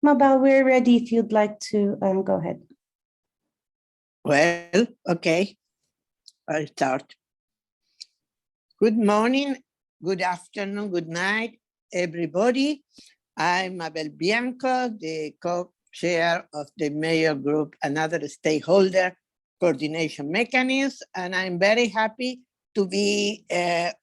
Mabel, we're ready if you'd like to go ahead. Well, okay, I'll start. Good morning, good afternoon, good night, everybody. I'm Mabel Bianco, the co-chair of the Mayor Group, another stakeholder coordination mechanism, and I'm very happy to be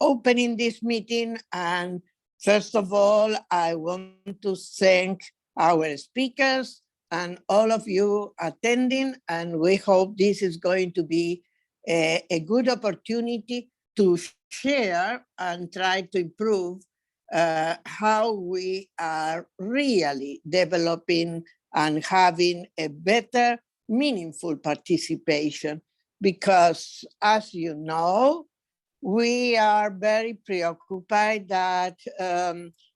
opening this meeting. And first of all, I want to thank our speakers and all of you attending, and we hope this is going to be a good opportunity to share and try to improve how we are really developing and having a better, meaningful participation. Because as you know, we are very preoccupied that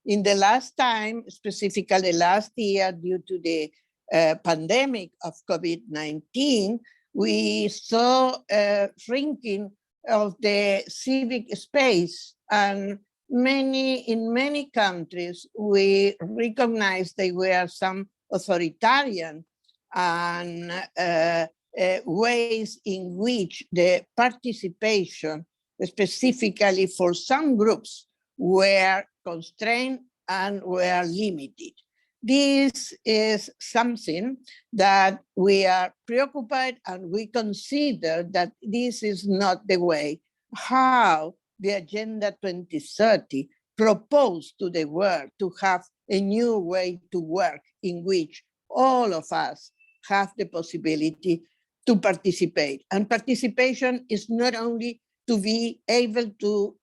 in the last time, specifically last year, due to the pandemic of COVID-19, we saw a shrinking of the civic space, and in many countries, we recognize there were some authoritarian and ways in which the participation, specifically for some groups, were constrained and were limited. This is something that we are preoccupied, and we consider that this is not the way how the Agenda 2030 proposed to the world to have a new way to work in which all of us have the possibility to participate. And participation is not only to be able to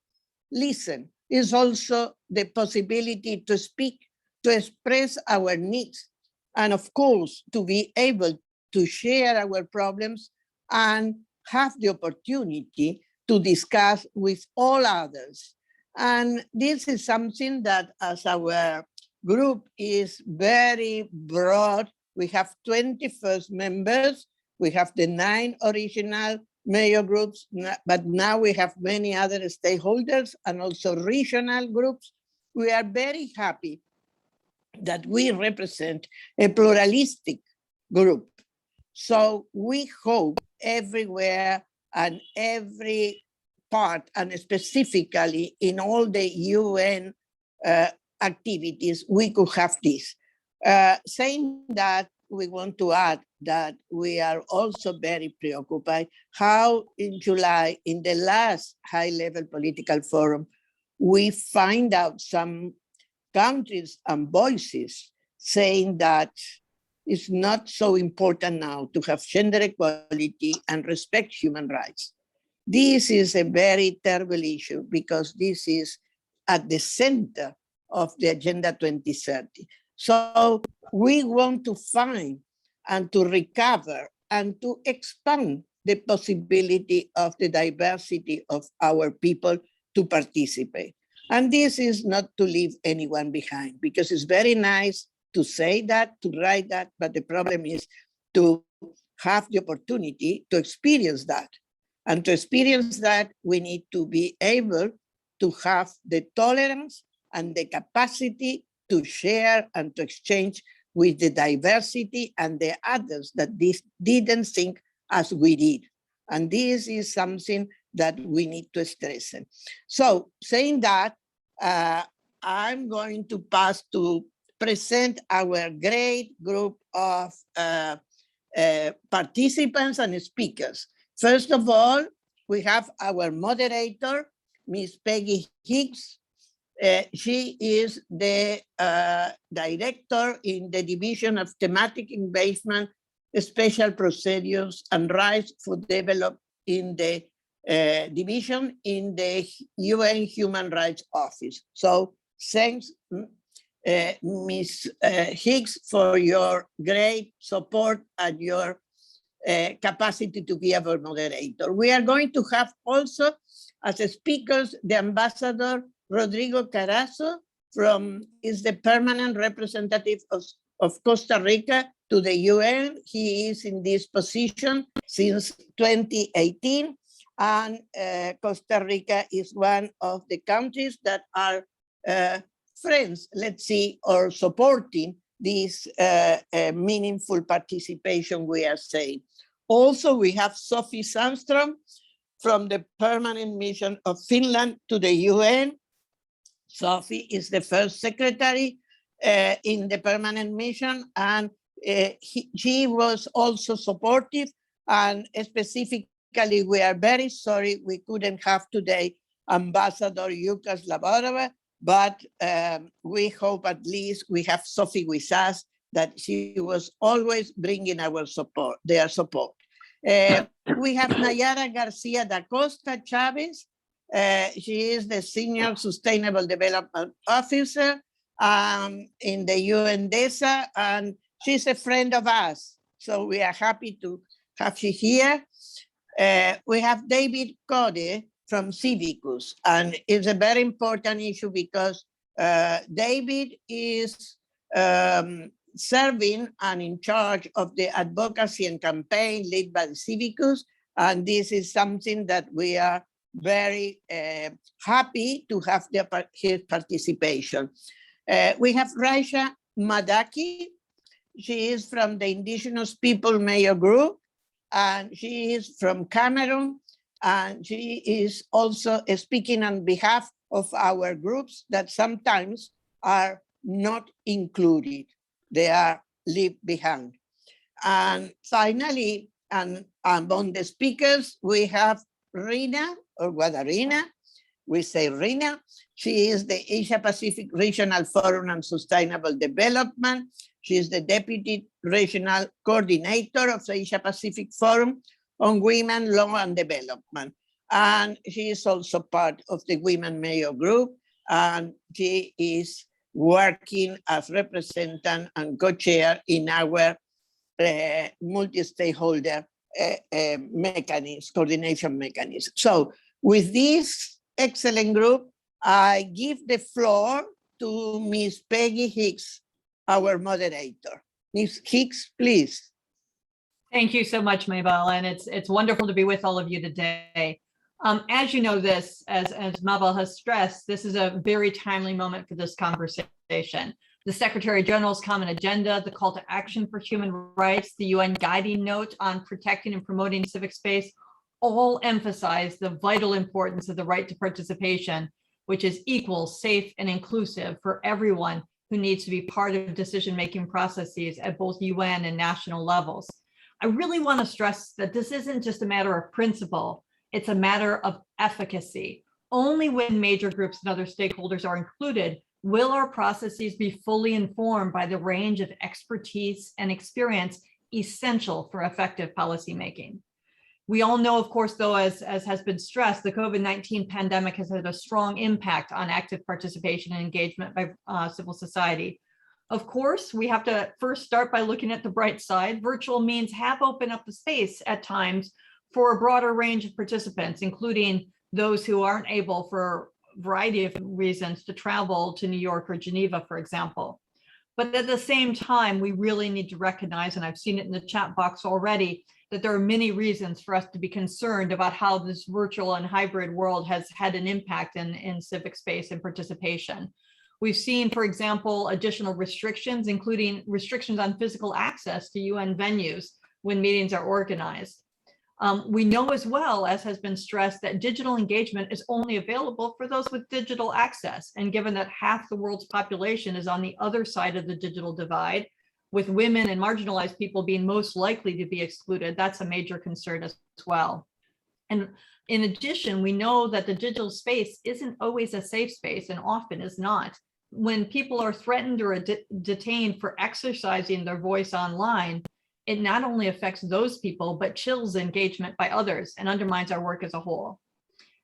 listen, it's also the possibility to speak, to express our needs, and of course, to be able to share our problems and have the opportunity to discuss with all others. And this is something that, as our group is very broad, we have 21 members, we have the 9 original mayor groups, but now we have many other stakeholders and also regional groups. We are very happy that we represent a pluralistic group. So we hope everywhere and every part, and specifically in all the UN activities, we could have this. Saying that, we want to add that we are also very preoccupied how in July, in the last high-level political forum, we find out some countries and voices saying that it's not so important now to have gender equality and respect human rights. This is a very terrible issue because this is at the center of the Agenda 2030. So we want to find and to recover and to expand the possibility of the diversity of our people to participate. And this is not to leave anyone behind, because it's very nice to say that, to write that, but the problem is to have the opportunity to experience that. And to experience that, we need to be able to have the tolerance and the capacity to share and to exchange with the diversity and the others that this didn't think as we did. And this is something that we need to stress. So saying that, I'm going to pass to present our great group of participants and speakers. First of all, we have our moderator, Ms. Peggy Hicks. She is the director in the Division of Thematic Engagement, Special Procedures and Rights for Development in the division in the UN Human Rights Office. So thanks, Ms. Hicks, for your great support and your capacity to be our moderator. We are going to have also as speakers the Ambassador Rodrigo Carazo is the permanent representative of Costa Rica to the UN. He is in this position since 2018, and Costa Rica is one of the countries that are friends, let's see, or supporting this meaningful participation we are saying. Also, we have Sofie Sandström from the permanent mission of Finland to the UN. Sofie is the first secretary in the permanent mission, and she was also supportive, and specifically, we are very sorry we couldn't have today Ambassador Yukas Labarova, but we hope at least we have Sofie with us, that she was always bringing our support, their support. We have Nayara Garcia da Costa Chavez. She is the Senior Sustainable Development Officer in the UNDESA, and she's a friend of us. So we are happy to have you here. We have David Code from Civicus, and it's a very important issue because David is serving and in charge of the advocacy and campaign led by Civicus, and this is something that we are very happy to have his participation. We have Raisha Madaki. She is from the Indigenous People Mayor Group, and she is from Cameroon, and she is also speaking on behalf of our groups that sometimes are not included. They are left behind. And finally, and among the speakers, we have Rina, or Guadarina, we say Rina. She is the Asia Pacific Regional Forum on Sustainable Development. She is the Deputy Regional Coordinator of the Asia Pacific Forum on Women, Law and Development. And she is also part of the Women Mayor Group, and she is working as representative and co-chair in our multi-stakeholder coordination mechanism. So with this excellent group, I give the floor to Ms. Peggy Hicks, our moderator. Ms. Hicks, please. Thank you so much, Mabel, and it's wonderful to be with all of you today. As you know, this, as Mabel has stressed, this is a very timely moment for this conversation. The Secretary General's Common Agenda, the Call to Action for Human Rights, the UN Guiding Note on Protecting and Promoting Civic Space, all emphasize the vital importance of the right to participation, which is equal, safe, and inclusive for everyone who needs to be part of decision-making processes at both UN and national levels. I really want to stress that this isn't just a matter of principle, it's a matter of efficacy. Only when major groups and other stakeholders are included will our processes be fully informed by the range of expertise and experience essential for effective policymaking. We all know, of course, though, as has been stressed, the COVID-19 pandemic has had a strong impact on active participation and engagement by civil society. Of course, we have to first start by looking at the bright side. Virtual means have opened up the space at times for a broader range of participants, including those who aren't able for a variety of reasons to travel to New York or Geneva, for example. But at the same time, we really need to recognize, and I've seen it in the chat box already, that there are many reasons for us to be concerned about how this virtual and hybrid world has had an impact in civic space and participation. We've seen, for example, additional restrictions, including restrictions on physical access to UN venues when meetings are organized. We know as well, as has been stressed, that digital engagement is only available for those with digital access. And given that half the world's population is on the other side of the digital divide, with women and marginalized people being most likely to be excluded, that's a major concern as well. And in addition, we know that the digital space isn't always a safe space and often is not. When people are threatened or detained for exercising their voice online, it not only affects those people, but chills engagement by others and undermines our work as a whole.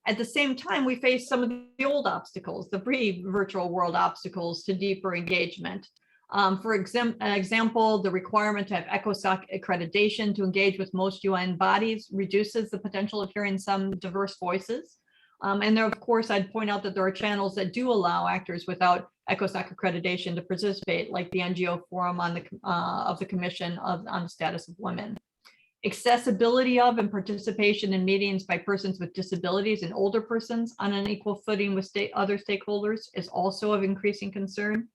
At the same time, we face some of the old obstacles, the pre-virtual world obstacles to deeper engagement. For example, the requirement to have ECOSOC accreditation to engage with most UN bodies reduces the potential of hearing some diverse voices. And there, of course, I'd point out that there are channels that do allow actors without ECOSOC accreditation to participate, like the NGO Forum on of the Commission on the Status of Women. Accessibility of and participation in meetings by persons with disabilities and older persons on an equal footing with other stakeholders is also of increasing concern.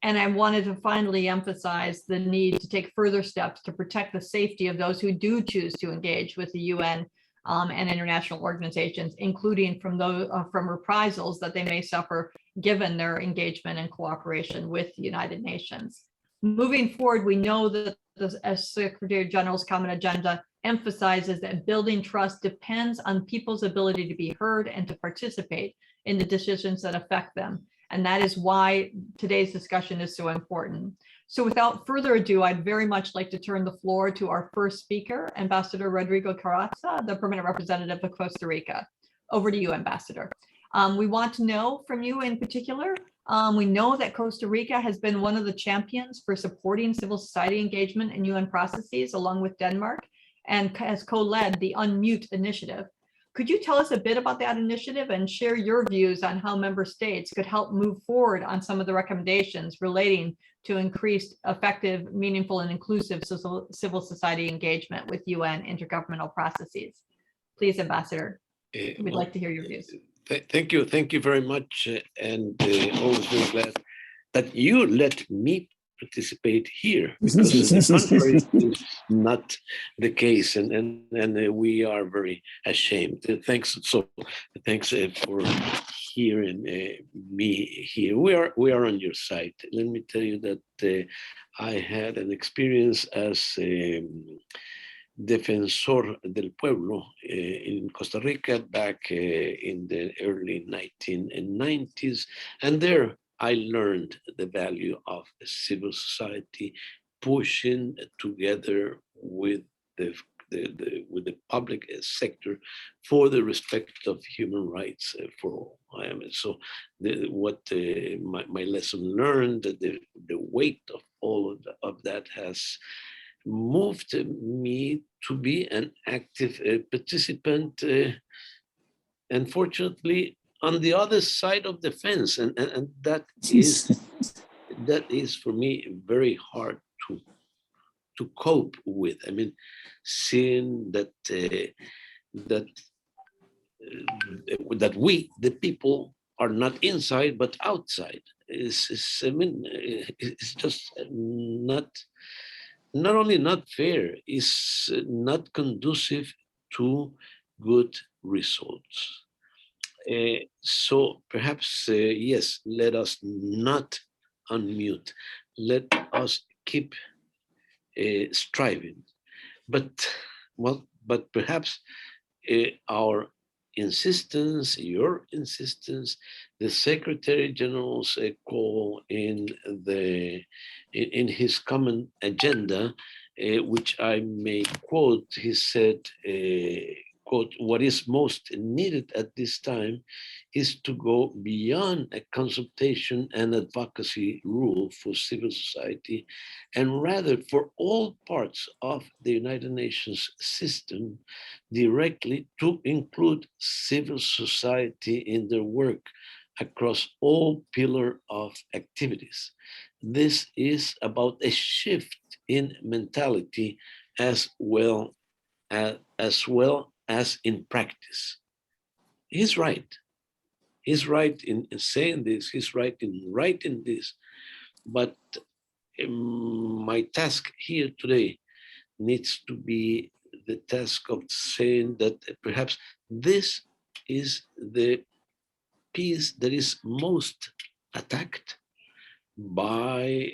And I wanted to finally emphasize the need to take further steps to protect the safety of those who do choose to engage with the UN and international organizations, including from those from reprisals that they may suffer given their engagement and cooperation with the United Nations. Moving forward, we know that as Secretary General's Common Agenda emphasizes that building trust depends on people's ability to be heard and to participate in the decisions that affect them. And that is why today's discussion is so important. So without further ado, I'd very much like to turn the floor to our first speaker, Ambassador Rodrigo Carrazza, the Permanent Representative of Costa Rica. Over to you, Ambassador. We want to know from you in particular, we know that Costa Rica has been one of the champions for supporting civil society engagement in UN processes along with Denmark and has co-led the Unmute initiative. Could you tell us a bit about that initiative and share your views on how member states could help move forward on some of the recommendations relating to increased, effective, meaningful, and inclusive civil society engagement with UN intergovernmental processes? Please, Ambassador, we'd like to hear your views. Thank you very much, and always very glad that you let me participate here, because the contrary is not the case, and we are very ashamed. Thanks for hearing me here. We are on your side. Let me tell you that I had an experience as Defensor del Pueblo in Costa Rica back in the early 1990s, and there I learned the value of civil society pushing together with the public sector for the respect of human rights for all. So my lesson learned, the weight of all of that has moved me to be an active participant, unfortunately, on the other side of the fence, and that is for me very hard to cope with. I mean, seeing that that we, the people, are not inside but outside is I mean, it's just not only not fair, it's not conducive to good results. So perhaps, yes, let us not unmute. Let us keep striving. But perhaps our insistence, your insistence, the Secretary General's call in his common agenda, which I may quote, he said, quote, "What is most needed at this time is to go beyond a consultation and advocacy rule for civil society, and rather for all parts of the United Nations system directly to include civil society in their work across all pillars of activities. This is about a shift in mentality as well as in practice." He's right. He's right in saying this. He's right in writing this. But my task here today needs to be the task of saying that perhaps this is the piece that is most attacked by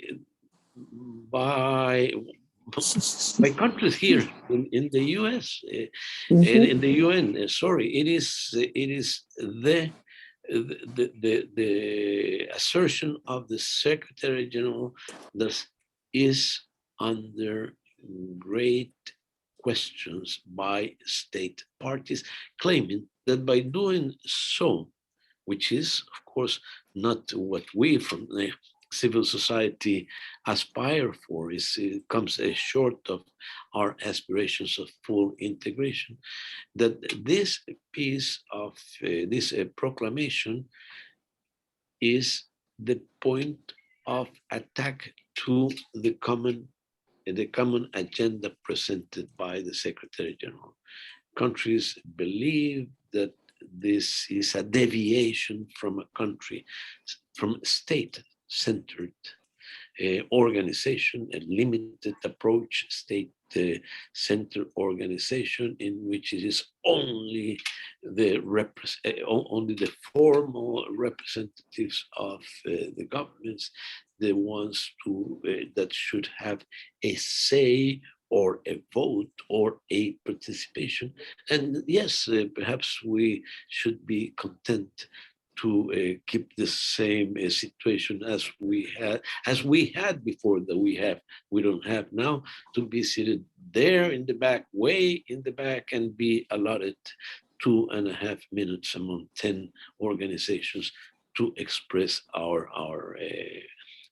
countries here in the US, in the UN. Sorry, it is the assertion of the Secretary General that is under great questions by state parties, claiming that by doing so, which is of course not what we from the civil society aspire for, it comes short of our aspirations of full integration, that this piece of this proclamation is the point of attack to the common agenda presented by the Secretary General. Countries believe that this is a deviation from a country, from state-centered organization, a limited approach, state-centered organization in which it is only only the formal representatives of the governments, the ones that should have a say or a vote or a participation. And yes, perhaps we should be content to keep the same situation as we had before, that we don't have now, to be seated there in the back, way in the back, and be allotted 2.5 minutes among 10 organizations to express our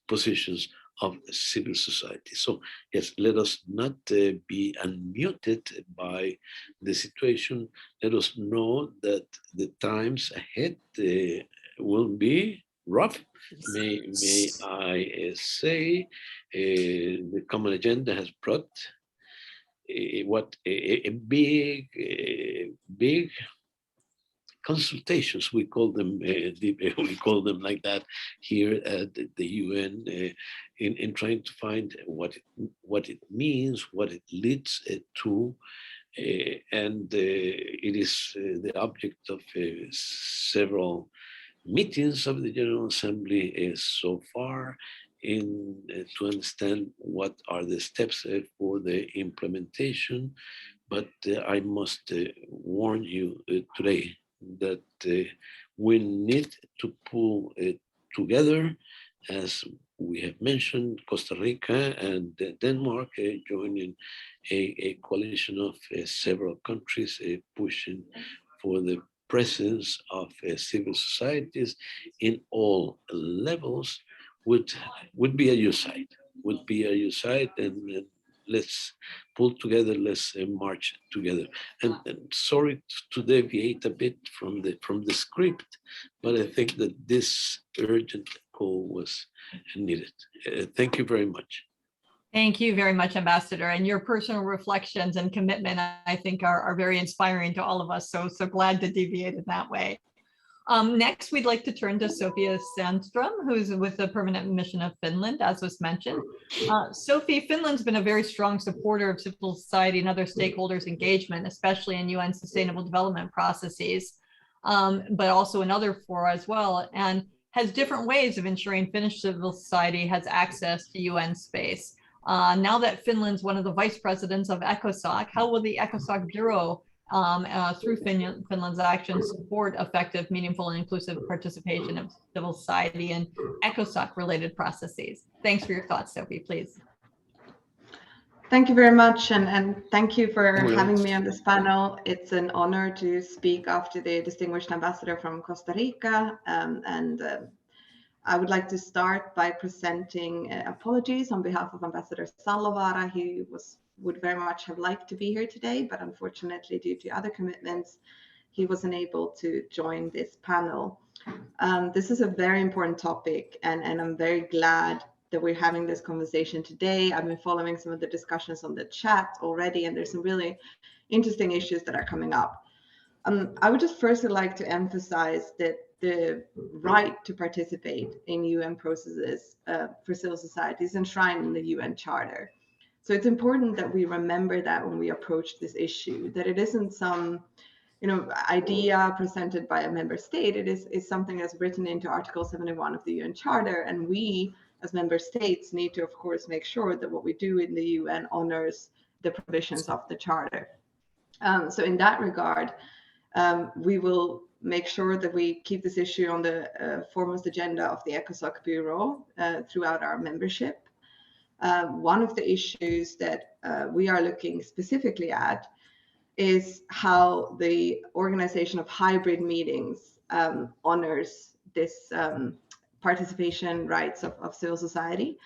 positions of civil society. So yes, let us not be unmuted by the situation. Let us know that the times ahead will be rough. May I say, the common agenda has brought a big consultations, we call them like that here at the UN, in trying to find what it means, what it leads to, and it is the object of several meetings of the General Assembly so far, to understand what are the steps for the implementation. But I must warn you today that we need to pull it together, as we have mentioned, Costa Rica and Denmark joining a coalition of several countries pushing for the presence of civil societies in all levels would be a U side, and let's pull together, let's march together. And sorry to deviate a bit from the script, but I think that this urgent call was needed. Thank you very much. Thank you very much, Ambassador. And your personal reflections and commitment, I think, are very inspiring to all of us. So glad to deviate in that way. Next, we'd like to turn to Sofie Sandström, who's with the Permanent Mission of Finland, as was mentioned. Sofie, Finland's been a very strong supporter of civil society and other stakeholders' engagement, especially in UN Sustainable Development processes, but also in other fora as well, and has different ways of ensuring Finnish civil society has access to UN space. Now that Finland's one of the vice presidents of ECOSOC, how will the ECOSOC Bureau through Finland's actions support effective, meaningful, and inclusive participation of civil society in ECOSOC-related processes? Thanks for your thoughts, Sofie, please. Thank you very much, and thank you for having me on this panel. It's an honor to speak after the distinguished ambassador from Costa Rica, I would like to start by presenting apologies on behalf of Ambassador Sallovara. He would very much have liked to be here today, but unfortunately, due to other commitments, he wasn't able to join this panel. This is a very important topic, and I'm very glad that we're having this conversation today. I've been following some of the discussions on the chat already, and there's some really interesting issues that are coming up. I would just first like to emphasize that the right to participate in UN processes for civil society is enshrined in the UN Charter. So it's important that we remember that when we approach this issue, that it isn't some idea presented by a member state. It is something that's written into Article 71 of the UN Charter, and we as member states need to, of course, make sure that what we do in the UN honors the provisions of the Charter. So in that regard, we will make sure that we keep this issue on the foremost agenda of the ECOSOC Bureau throughout our membership. One of the issues that we are looking specifically at is how the organization of hybrid meetings honors this participation rights of civil society,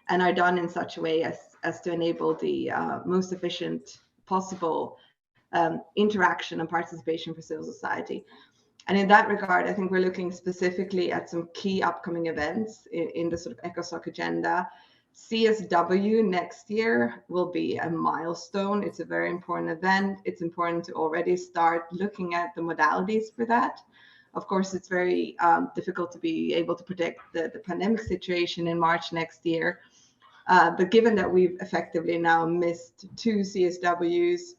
and are done in such a way as to enable the most efficient possible interaction and participation for civil society. And in that regard, I think we're looking specifically at some key upcoming events in the sort of ECOSOC agenda. CSW next year will be a milestone. It's a very important event. It's important to already start looking at the modalities for that. Of course, it's very difficult to be able to predict the pandemic situation in March next year. But given that we've effectively now missed 2 CSWs,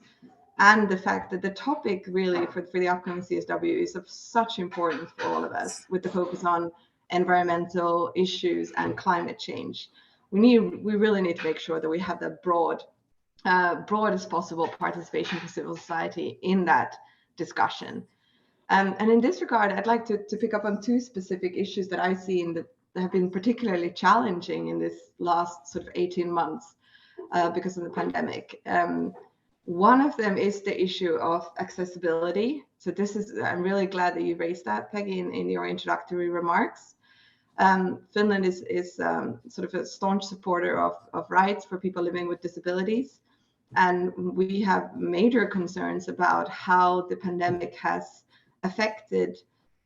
and the fact that the topic really for the upcoming CSW is of such importance for all of us, with the focus on environmental issues and climate change, we really need to make sure that we have the broadest possible participation for civil society in that discussion. And in this regard, I'd like to pick up on 2 specific issues that I see that have been particularly challenging in this last sort of 18 months because of the pandemic. One of them is the issue of accessibility. So I'm really glad that you raised that, Peggy, in your introductory remarks. Finland is sort of a staunch supporter of rights for people living with disabilities. And we have major concerns about how the pandemic has affected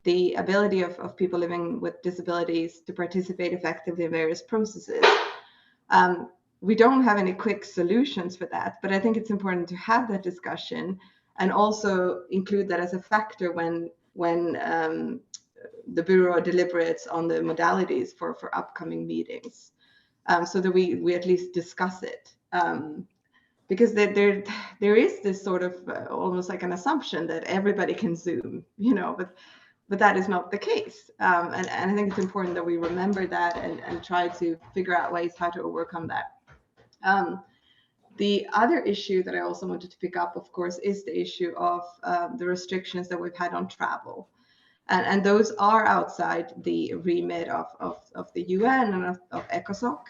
the ability of people living with disabilities to participate effectively in various processes. We don't have any quick solutions for that, but I think it's important to have that discussion and also include that as a factor when the Bureau deliberates on the modalities for upcoming meetings, so that we at least discuss it. Because there is this sort of almost like an assumption that everybody can Zoom, but that is not the case. And I think it's important that we remember that and try to figure out ways how to overcome that. The other issue that I also wanted to pick up, of course, is the issue of the restrictions that we've had on travel. And those are outside the remit of the UN and of ECOSOC.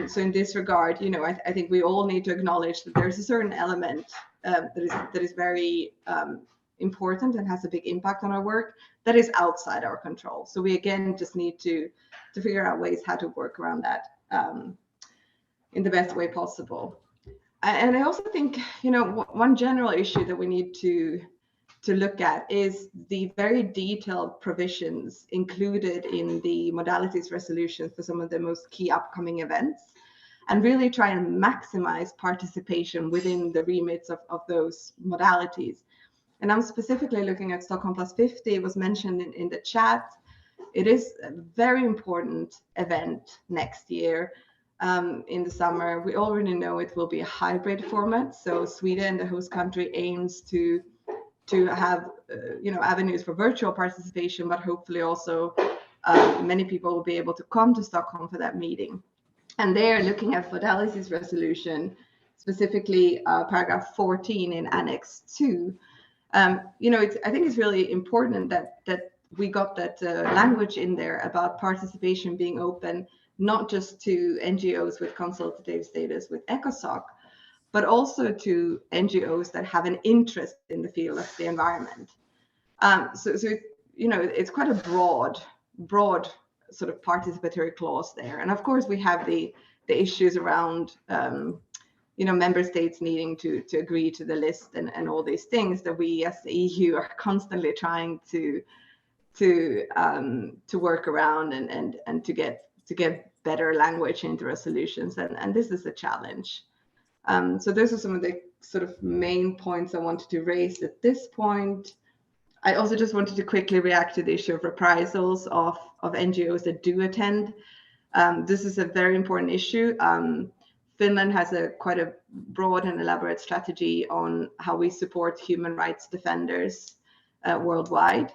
So in this regard, I think we all need to acknowledge that there's a certain element that is very important and has a big impact on our work that is outside our control. So we again just need to figure out ways how to work around that in the best way possible. And I also think, one general issue that we need to look at is the very detailed provisions included in the modalities resolution for some of the most key upcoming events, and really try and maximize participation within the remits of those modalities. And I'm specifically looking at Stockholm Plus 50. It was mentioned in the chat. It is a very important event next year in the summer. We already know it will be a hybrid format. So Sweden, the host country, aims to have avenues for virtual participation, but hopefully also many people will be able to come to Stockholm for that meeting. And they're looking at modalities resolution, specifically paragraph 14 in Annex 2. I think it's really important that we got that language in there about participation being open, not just to NGOs with consultative status with ECOSOC, but also to NGOs that have an interest in the field of the environment. So it's quite a broad sort of participatory clause there. And of course, we have the issues around member states needing to agree to the list and all these things that we as the EU are constantly trying to work around and to get better language into resolutions. And this is a challenge. So those are some of the sort of main points I wanted to raise at this point. I also just wanted to quickly react to the issue of reprisals of NGOs that do attend. This is a very important issue. Finland has quite a broad and elaborate strategy on how we support human rights defenders worldwide.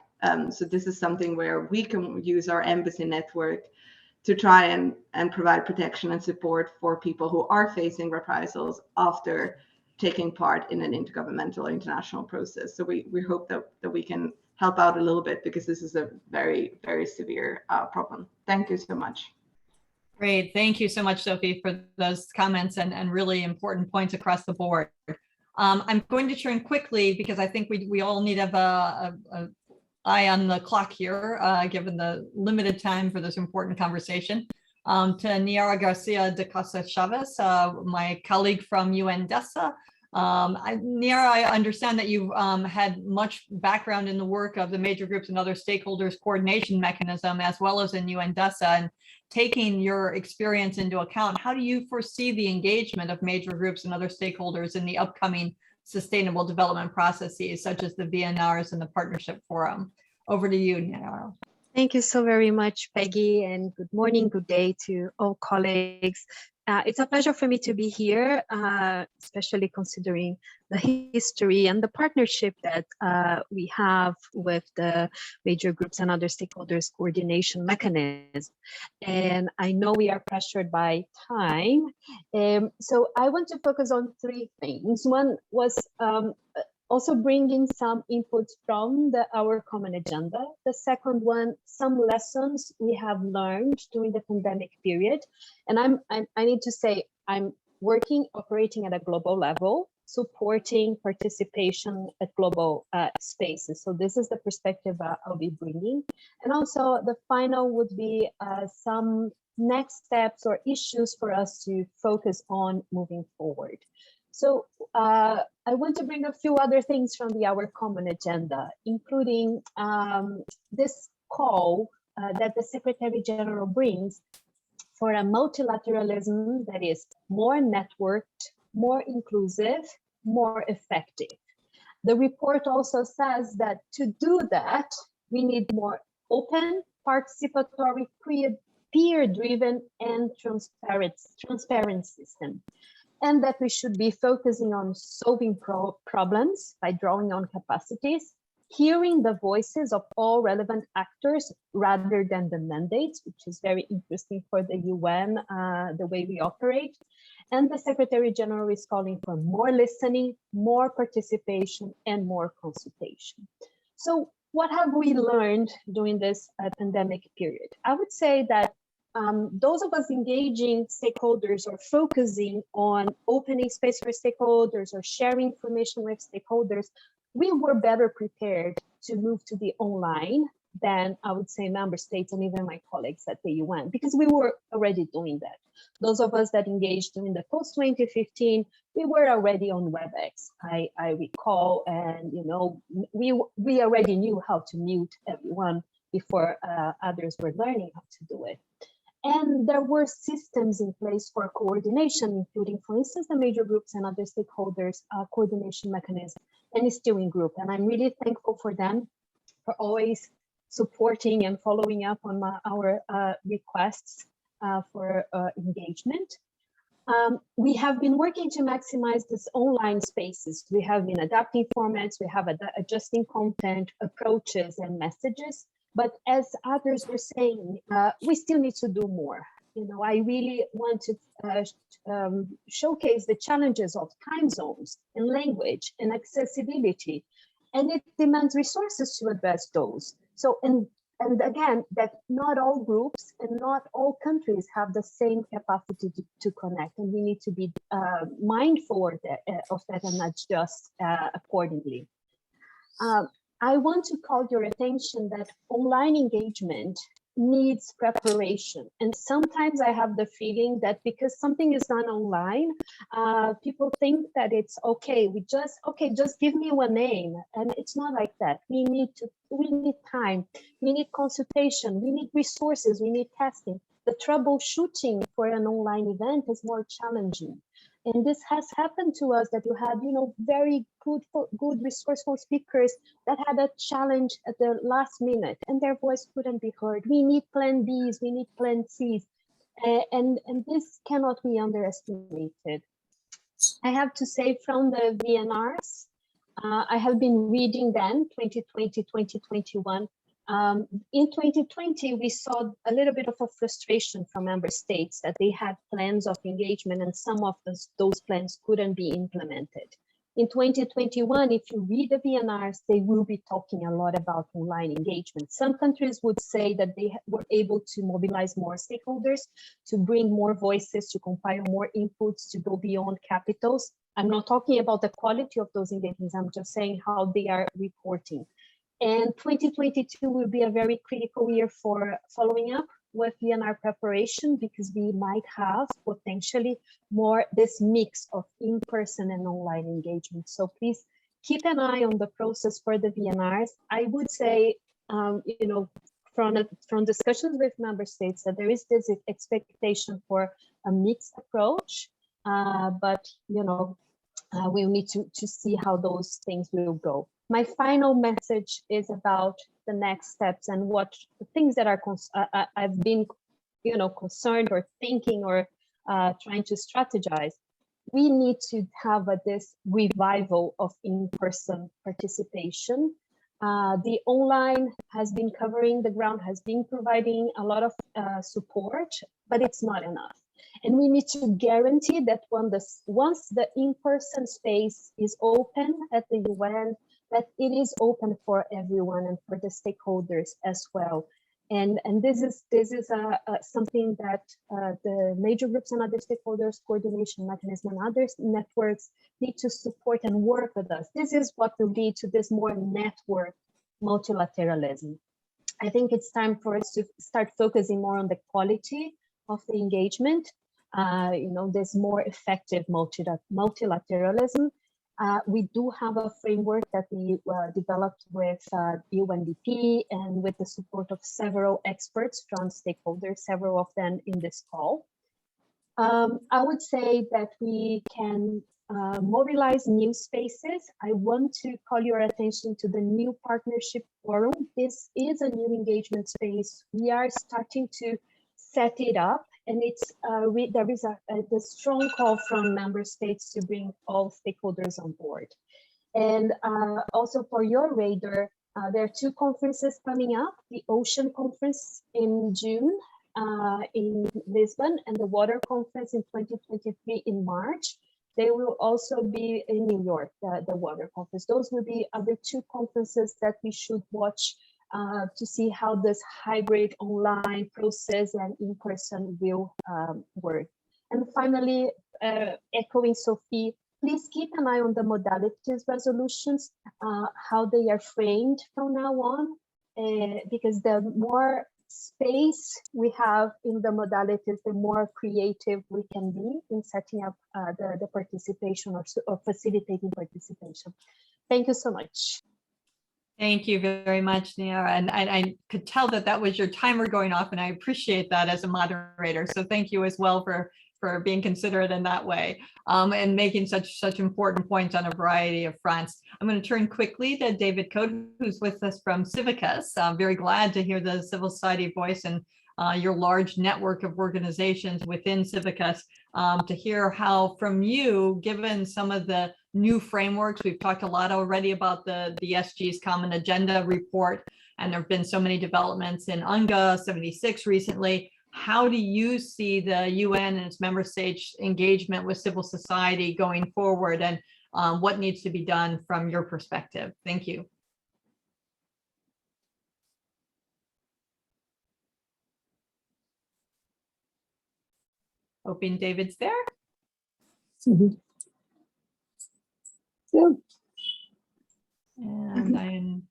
So this is something where we can use our embassy network to try and provide protection and support for people who are facing reprisals after taking part in an intergovernmental international process. So we hope that we can help out a little bit, because this is a very, very severe problem. Thank you so much. Great. Thank you so much, Sofie, for those comments and really important points across the board. I'm going to turn quickly, because I think we all need to have a eye on the clock here, given the limited time for this important conversation, to Niara Garcia de Costa Chavez, my colleague from UNDESA. Niara, I understand that you've had much background in the work of the major groups and other stakeholders coordination mechanism, as well as in UNDESA. And taking your experience into account, how do you foresee the engagement of major groups and other stakeholders in the upcoming sustainable development processes, such as the VNRs and the Partnership Forum? Over to you, Nero. Thank you so very much, Peggy, and good morning, good day to all colleagues. It's a pleasure for me to be here, especially considering the history and the partnership that we have with the major groups and other stakeholders coordination mechanism. And I know we are pressured by time. So I want to focus on three things. One was also bringing some inputs from our common agenda. The second one, some lessons we have learned during the pandemic period. And I need to say, I'm operating at a global level, supporting participation at global spaces. So this is the perspective I'll be bringing. And also the final would be some next steps or issues for us to focus on moving forward. So I want to bring a few other things from our common agenda, including this call that the Secretary General brings for a multilateralism that is more networked, more inclusive, more effective. The report also says that to do that, we need more open, participatory, peer-driven, and transparent system. And that we should be focusing on solving problems by drawing on capacities, hearing the voices of all relevant actors rather than the mandates, which is very interesting for the UN, the way we operate. And the Secretary General is calling for more listening, more participation, and more consultation. So what have we learned during this pandemic period? I would say that those of us engaging stakeholders or focusing on opening space for stakeholders or sharing information with stakeholders, we were better prepared to move to the online than I would say member states and even my colleagues at the UN, because we were already doing that. Those of us that engaged in the post-2015, we were already on WebEx. I recall, and we already knew how to mute everyone before others were learning how to do it. And there were systems in place for coordination, including, for instance, the major groups and other stakeholders coordination mechanism and a steering group. And I'm really thankful for them for always supporting and following up on our requests for engagement. We have been working to maximize this online spaces. We have been adapting formats, we have adjusting content, approaches, and messages. But as others were saying, we still need to do more. I really want to showcase the challenges of time zones and language and accessibility, and it demands resources to address those. So, and again, that not all groups and not all countries have the same capacity to connect, and we need to be mindful of that and adjust accordingly. I want to call your attention that online engagement needs preparation. And sometimes I have the feeling that because something is done online, people think that it's okay. Just give me one name. And it's not like that. We need time, we need consultation, we need resources, we need testing. The troubleshooting for an online event is more challenging. And this has happened to us, that you had, very good resourceful speakers that had a challenge at the last minute and their voice couldn't be heard. We need plan Bs, we need plan Cs, and this cannot be underestimated. I have to say, from the VNRs, I have been reading them, 2020, 2021. In 2020, we saw a little bit of a frustration from member states that they had plans of engagement and some of those plans couldn't be implemented. In 2021, if you read the VNRs, they will be talking a lot about online engagement. Some countries would say that they were able to mobilize more stakeholders, to bring more voices, to compile more inputs, to go beyond capitals. I'm not talking about the quality of those engagements, I'm just saying how they are reporting. And 2022 will be a very critical year for following up with VNR preparation, because we might have potentially more this mix of in-person and online engagement. So please keep an eye on the process for the VNRs. I would say, from discussions with member states, that there is this expectation for a mixed approach, but we'll need to see how those things will go. My final message is about the next steps and what the things that are I've been, concerned or thinking or trying to strategize. We need to have this revival of in-person participation. The online has been covering the ground, has been providing a lot of support, but it's not enough. And we need to guarantee that once the in-person space is open at the UN, that it is open for everyone and for the stakeholders as well. And this is something that the major groups and other stakeholders, coordination mechanism and other networks need to support and work with us. This is what will lead to this more network multilateralism. I think it's time for us to start focusing more on the quality of the engagement, this more effective multilateralism. We do have a framework that we developed with UNDP and with the support of several experts from stakeholders, several of them in this call. I would say that we can mobilize new spaces. I want to call your attention to the new partnership forum. This is a new engagement space. We are starting to set it up, and it's there is a strong call from member states to bring all stakeholders on board. And also for your radar, there are two conferences coming up: the Ocean Conference in June in Lisbon, and the Water Conference in 2023 in March. They will also be in New York, the Water Conference. Those will be other two conferences that we should watch to see how this hybrid online process and in-person will work. And finally, echoing Sofie, please keep an eye on the modalities resolutions, how they are framed from now on, because the more space we have in the modalities, the more creative we can be in setting up the participation or facilitating participation. Thank you so much. Thank you very much, Nia. And I could tell that was your timer going off, and I appreciate that as a moderator. So thank you as well for being considerate in that way, and making such important points on a variety of fronts. I'm going to turn quickly to David Cote, who's with us from Civicus. I'm very glad to hear the civil society voice and your large network of organizations within Civicus, to hear how from you, given some of the new frameworks, we've talked a lot already about the SG's Common Agenda report, and there have been so many developments in UNGA 76 recently. How do you see the UN and its member states' engagement with civil society going forward, and what needs to be done from your perspective? Thank you. Hoping David's there. Mm-hmm. And I'm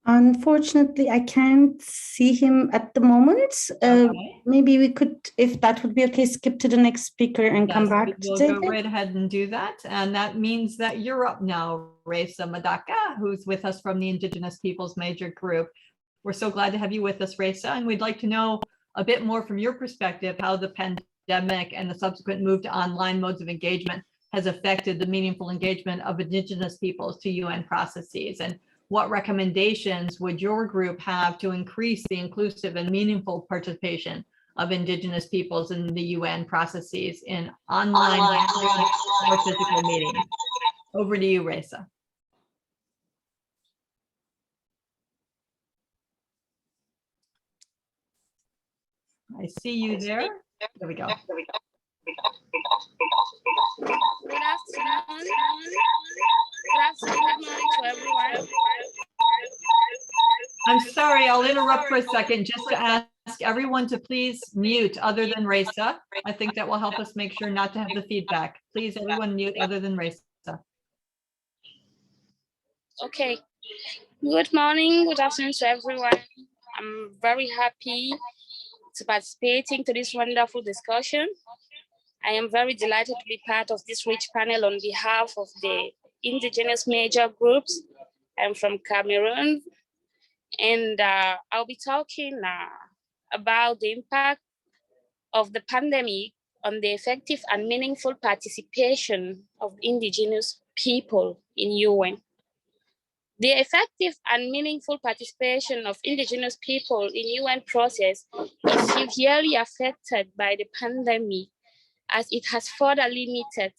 unfortunately, I can't see him at the moment. okay. Maybe we could, if that would be okay, skip to the next speaker and come back to we'll David. go right ahead and do that. And that means that you're up now, Raisa Madaka, who's with us from the Indigenous Peoples Major Group. We're so glad to have you with us, Raisa, and we'd like to know a bit more from your perspective how the pandemic and the subsequent move to online modes of engagement has affected the meaningful engagement of Indigenous peoples to UN processes, and what recommendations would your group have to increase the inclusive and meaningful participation of Indigenous peoples in the UN processes in online or physical meetings? Over to you, Raisa. I see you there. There we go. Good afternoon. Good morning to everyone. I'm sorry, I'll interrupt for a second just to ask everyone to please mute other than Raisa. I think that will help us make sure not to have the feedback. Please, everyone mute other than Raisa. Okay. Good morning, good afternoon to everyone. I'm very happy to participating to this wonderful discussion. I am very delighted to be part of this rich panel on behalf of the Indigenous major groups. I'm from Cameroon, and I'll be talking about the impact of the pandemic on the effective and meaningful participation of Indigenous people in UN. The effective and meaningful participation of indigenous people in UN process is severely affected by the pandemic, as it has further limited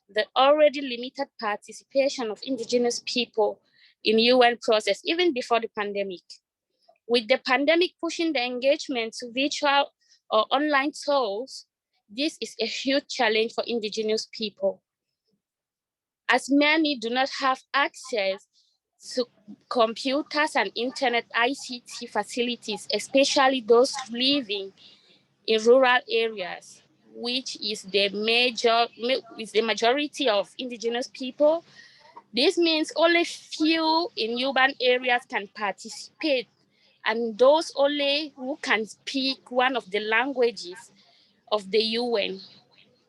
the already limited participation of indigenous people in UN process even before the pandemic. With the pandemic pushing the engagement to virtual or online tools, this is a huge challenge for indigenous people, as many do not have access to computers and internet ICT facilities, especially those living in rural areas, which is the majority of indigenous people. This means only few in urban areas can participate, and those only who can speak one of the languages of the UN.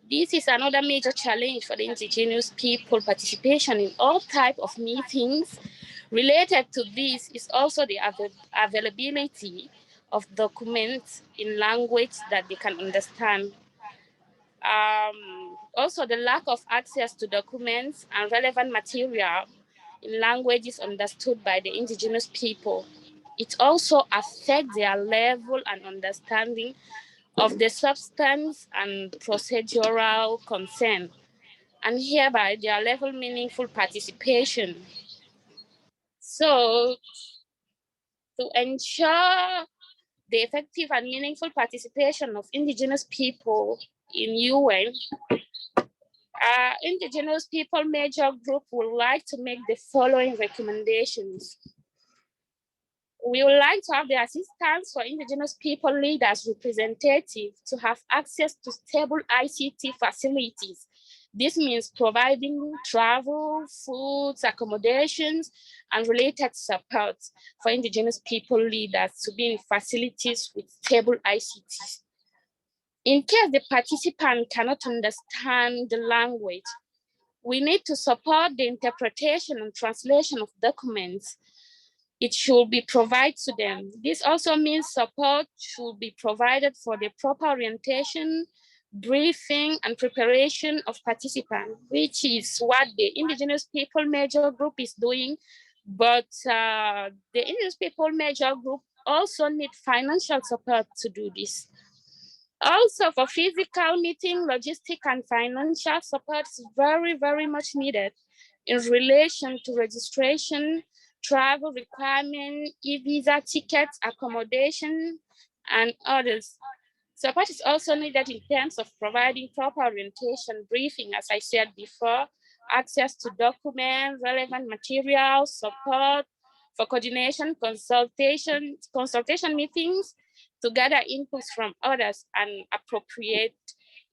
This is another major challenge for the indigenous people participation in all types of meetings. Related to this is also the availability of documents in language that they can understand. Also, the lack of access to documents and relevant material in languages understood by the indigenous people. It also affects their level and understanding of the substance and procedural consent, and hereby their level meaningful participation. So, to ensure the effective and meaningful participation of indigenous people in UN, indigenous people major group would like to make the following recommendations. We would like to have the assistance for indigenous people leaders representatives to have access to stable ICT facilities. This means providing travel, foods, accommodations, and related support for indigenous people leaders to be in facilities with stable ICTs. In case the participant cannot understand the language, we need to support the interpretation and translation of documents. It should be provided to them. This also means support should be provided for the proper orientation, briefing, and preparation of participants, which is what the indigenous people major group is doing. But the indigenous people major group also need financial support to do this. Also, for physical meeting, logistic, and financial support is very, very much needed in relation to registration, travel requirement, e-visa tickets, accommodation, and others. Support is also needed in terms of providing proper orientation, briefing, as I said before, access to documents, relevant materials, support for coordination, consultation meetings, to gather inputs from others and appropriate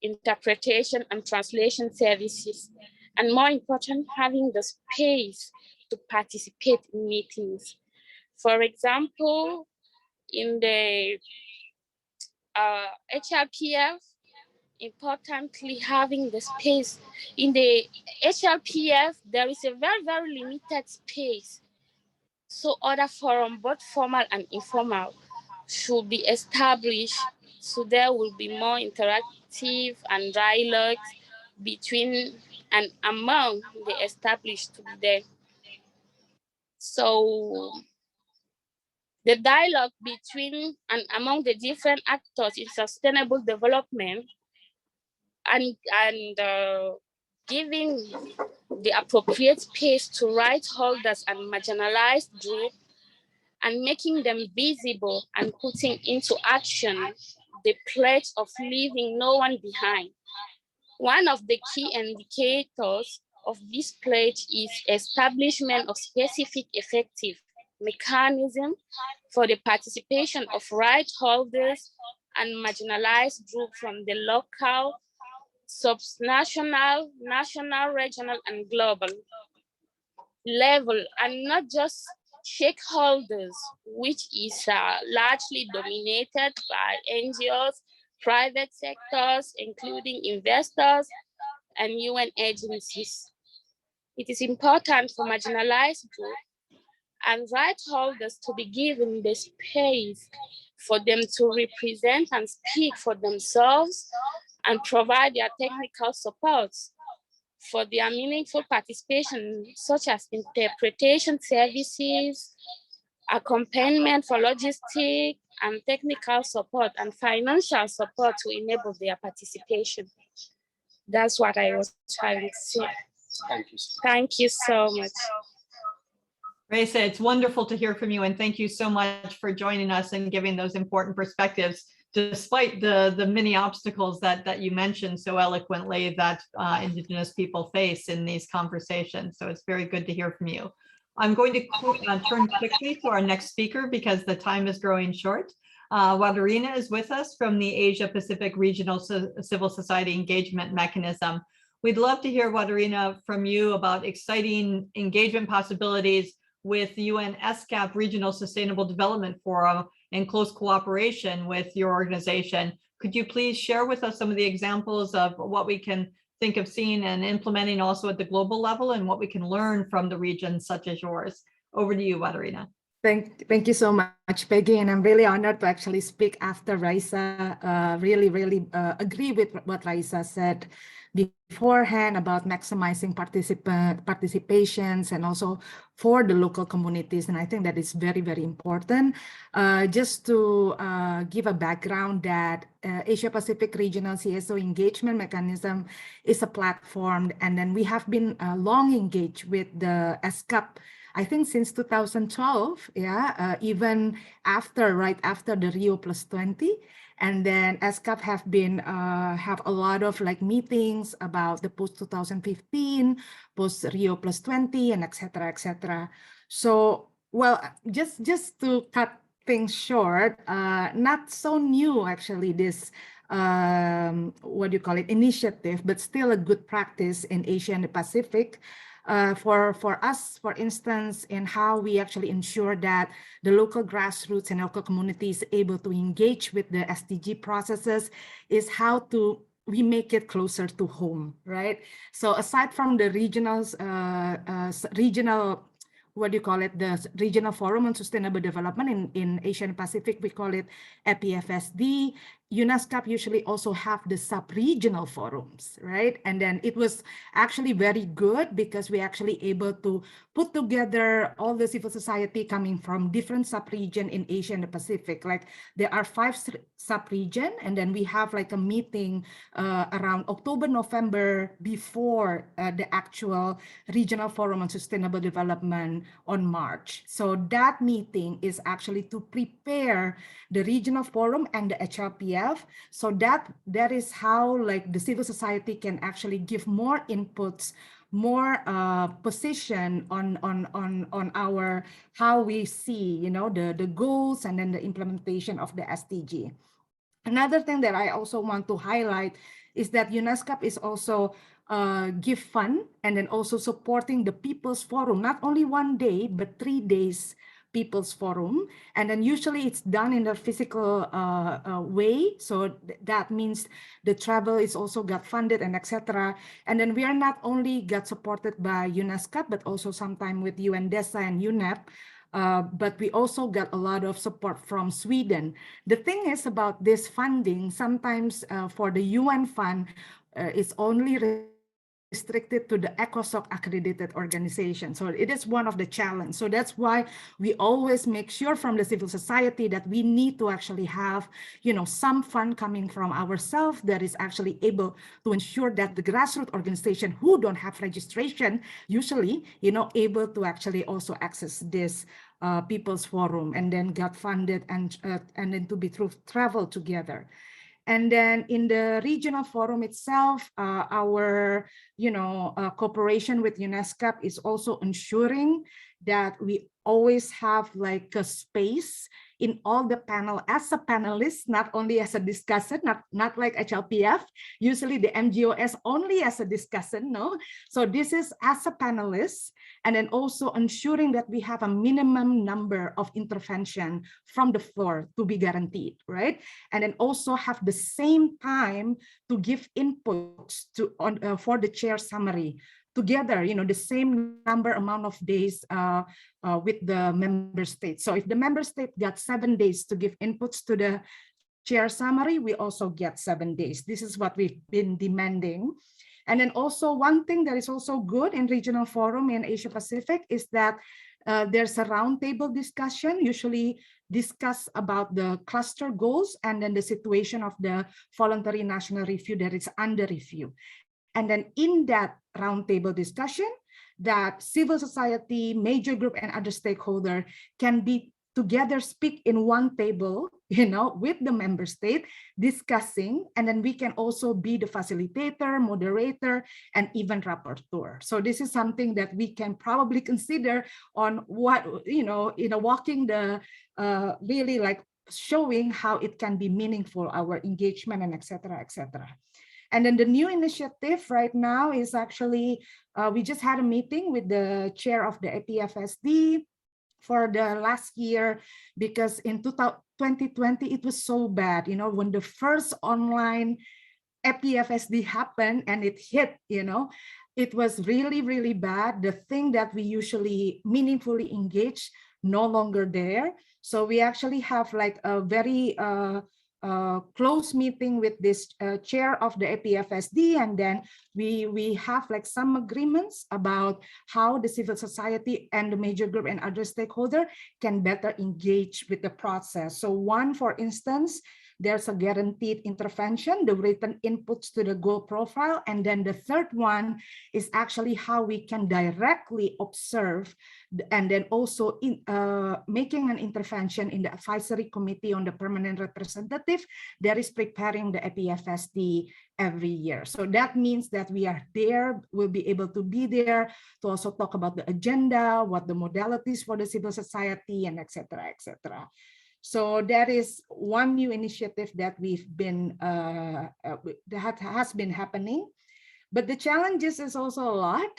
interpretation and translation services. And more important, having the space to participate in meetings. For example, in the HRPF, importantly having the space. In the HRPF, there is a very, very limited space. So other forum, both formal and informal, should be established, so there will be more interactive and dialogue between and among the established to be there. So the dialogue between and among the different actors in sustainable development and giving the appropriate space to rights holders and marginalized groups, and making them visible and putting into action the pledge of leaving no one behind. One of the key indicators of this pledge is establishment of specific effective mechanism for the participation of rights holders and marginalized groups from the local, subnational, national, regional, and global level, and not just stakeholders, which is largely dominated by NGOs, private sectors, including investors and UN agencies. It is important for marginalized groups and rights holders to be given the space for them to represent and speak for themselves and provide their technical support. for their meaningful participation, such as interpretation services, accompaniment for logistic and technical support, and financial support to enable their participation. That's what I was trying to say. Thank you. Thank you so much. Raisa, it's wonderful to hear from you, and thank you so much for joining us and giving those important perspectives, despite the many obstacles that you mentioned so eloquently that Indigenous people face in these conversations. So it's very good to hear from you. I'm going to turn quickly to our next speaker because the time is growing short. Rodrigo is with us from the Asia Pacific Regional Civil Society Engagement Mechanism. We'd love to hear, Rodrigo, from you about exciting engagement possibilities with UN SCAP Regional Sustainable Development Forum in close cooperation with your organization. Could you please share with us some of the examples of what we can think of seeing and implementing also at the global level, and what we can learn from the regions such as yours? Over to you, Rodrigo. Thank you so much, Peggy, and I'm really honored to actually speak after Raisa. Really agree with what Raisa said beforehand about maximizing participations and also for the local communities, and I think that is very important. Just to give a background that Asia Pacific Regional CSO Engagement Mechanism is a platform, and then we have been long engaged with the SCAP, I think since 2012, even right after the Rio +20. And then SCAP have a lot of like meetings about the post 2015, post Rio +20, and etc. So, well, just to cut things short, not so new actually, this initiative, but still a good practice in Asia and the Pacific. For us, for instance, in how we actually ensure that the local grassroots and local communities able to engage with the SDG processes is how we make it closer to home, right? So aside from the regional, the Regional Forum on Sustainable Development in Asia and Pacific, we call it EPFSD. UNESCAP usually also have the sub-regional forums, right? And then it was actually very good because we actually able to put together all the civil society coming from different sub-region in Asia and the Pacific. Like there are 5 sub-region, and then we have like a meeting around October, November before the actual Regional Forum on Sustainable Development on March. So that meeting is actually to prepare the Regional Forum and the HLPF. So that is how like the civil society can actually give more inputs, more position on our how we see the goals and then the implementation of the SDG. Another thing that I also want to highlight is that UNESCAP is also give fund and then also supporting the People's Forum, not only 1 day, but 3 days People's Forum. And then usually it's done in a physical way. So that means the travel is also got funded and etc. And then we are not only got supported by UNESCAP, but also sometime with UNDESA and UNEP. But we also got a lot of support from Sweden. The thing is about this funding, sometimes for the UN fund, it's only restricted to the ECOSOC accredited organization. So it is one of the challenges. So that's why we always make sure from the civil society that we need to actually have, some fund coming from ourselves that is actually able to ensure that the grassroots organization who don't have registration, usually, able to actually also access this People's Forum and then get funded and then to be travel together. And then in the regional forum itself, our cooperation with UNESCAP is also ensuring that we always have like a space in all the panel as a panelist, not only as a discussant, not like HLPF, usually the MGoS only as a discussant, no? So this is as a panelist, and then also ensuring that we have a minimum number of intervention from the floor to be guaranteed, right? And then also have the same time to give inputs for the chair summary together, the same amount of days with the member states. So if the member state got 7 days to give inputs to the chair summary, we also get 7 days. This is what we've been demanding. And then also one thing that is also good in regional forum in Asia Pacific is that there's a roundtable discussion, usually discuss about the cluster goals and then the situation of the voluntary national review that is under review. And then in that roundtable discussion, that civil society, major group, and other stakeholders can be together, speak in one table, with the member state discussing, and then we can also be the facilitator, moderator, and even rapporteur. So this is something that we can probably consider on what, walking the, really like showing how it can be meaningful, our engagement, and et cetera, et cetera. And then the new initiative right now is actually, we just had a meeting with the chair of the APFSD for the last year, because in 2020, it was so bad, when the first online APFSD happened and it hit, it was really, really bad. The thing that we usually meaningfully engage, no longer there. So we actually have like a very close meeting with this chair of the APFSD, and then we have like some agreements about how the civil society and the major group and other stakeholders can better engage with the process. So one, for instance, there's a guaranteed intervention, the written inputs to the goal profile. And then the third one is actually how we can directly observe and then also making an intervention in the advisory committee on the permanent representative that is preparing the APFSD every year. So that means that we are there, we'll be able to be there to also talk about the agenda, what the modalities for the civil society, and et cetera, et cetera. So that is one new initiative that we've been, that has been happening. But the challenges is also a lot,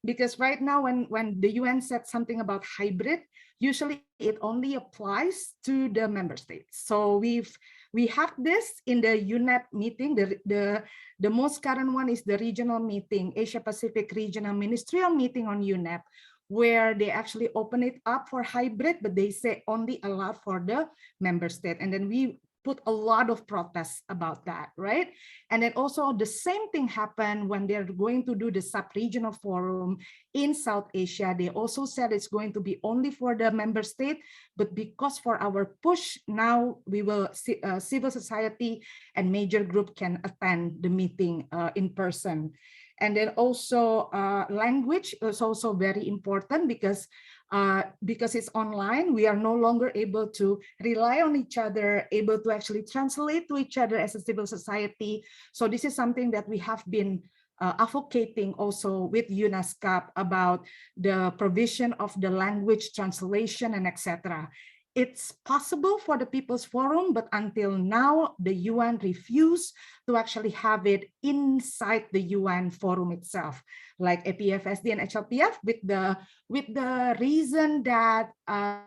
because right now when the UN said something about hybrid, usually it only applies to the member states. So we have this in the UNEP meeting. The most current one is the regional meeting, Asia Pacific Regional Ministerial Meeting on UNEP, where they actually open it up for hybrid, but they say only allowed for the member state. And then we put a lot of protests about that, right? And then also the same thing happened when they're going to do the sub-regional forum in South Asia. They also said it's going to be only for the member state, but because for our push, now we will, civil society and major group can attend the meeting in person. And then also language is also very important, because it's online, we are no longer able to rely on each other, able to actually translate to each other as a civil society. So this is something that we have been advocating also with UNESCO about the provision of the language translation and etc. It's possible for the People's Forum, but until now, the UN refused to actually have it inside the UN forum itself, like APFSD and HLPF, with the reason that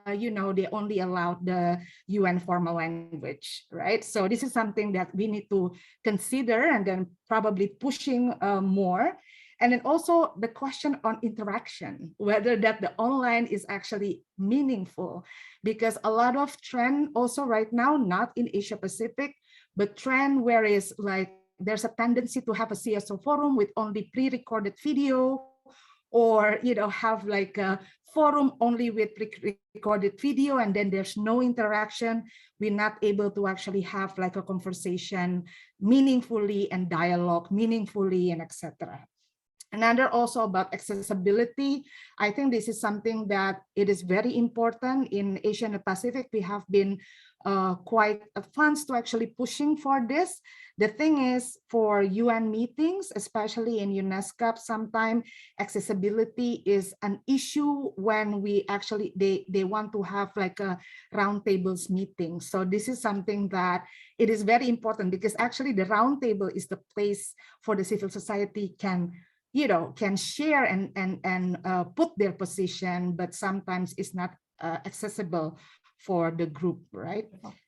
they only allowed the UN formal language, right? So this is something that we need to consider, and then probably pushing more. And then also the question on interaction, whether that the online is actually meaningful, because a lot of trend also right now, not in Asia Pacific, but trend where is like there's a tendency to have a CSO forum with only pre-recorded video, or have like a forum only with pre-recorded video, and then there's no interaction. We're not able to actually have like a conversation meaningfully and dialogue meaningfully and etc. Another also about accessibility. I think this is something that it is very important in Asia and the Pacific. We have been quite advanced to actually pushing for this. The thing is, for UN meetings, especially in UNESCO, sometimes accessibility is an issue when we actually, they want to have like a roundtables meeting. So this is something that it is very important, because actually the roundtable is the place for the civil society can share and put their position, but sometimes it's not accessible for the group, right?